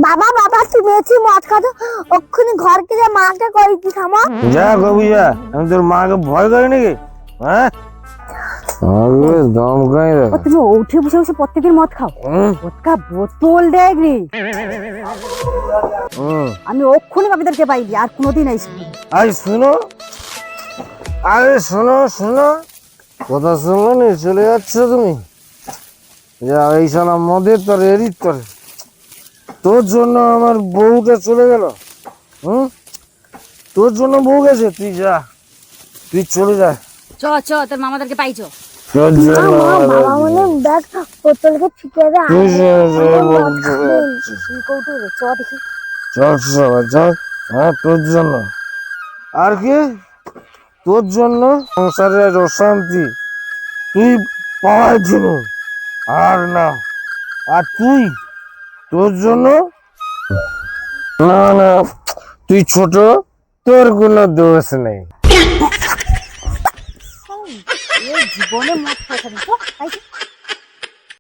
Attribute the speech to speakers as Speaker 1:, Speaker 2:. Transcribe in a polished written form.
Speaker 1: বাবা বাবা তুমি এসে মদ খাতো ওক্ষুনি ঘরকে যে মাকে কই কি থামো
Speaker 2: যা কবি যা, আমি তোর মাকে ভয় করি নাকি? হ্যাঁ দম খাই রে।
Speaker 3: তুমি উঠে বসে বসে প্রত্যেকের মদ খাও? ভোদকা বোতল দেয় রে। আমি ওক্ষুনি বাপিদেরকে পাইলি আর কোনোদিন আইসি।
Speaker 2: আরে শুনো, আরে শোনো শোনো, কথা শুনলো নি চলে যাচ্ছ তুমি? যা এই সালা মদের তোর এরির তোর, তোর জন্য আমার বউটা চলে গেল। তোর জন্য বউ গেছে, তুই যা, তুই চলে যা।
Speaker 3: চ চ তোর মামাদেরকে পাইছো।
Speaker 2: তোর জন্য
Speaker 1: বাবা মনে দেখ বোতলকে ঠিকে দে
Speaker 2: তুই
Speaker 3: কৌটো রে চ দেখি।
Speaker 2: চল সবাই চল। হ্যাঁ তোর জন্য, আর কি তোর জন্য সংসারের অশান্তি তুই পাওয়ার জন্য, আর না। আর তুই তোর জন্য না না, তুই ছোট, তোর কোনো দোষ নেই।
Speaker 3: জীবনে মদ খাই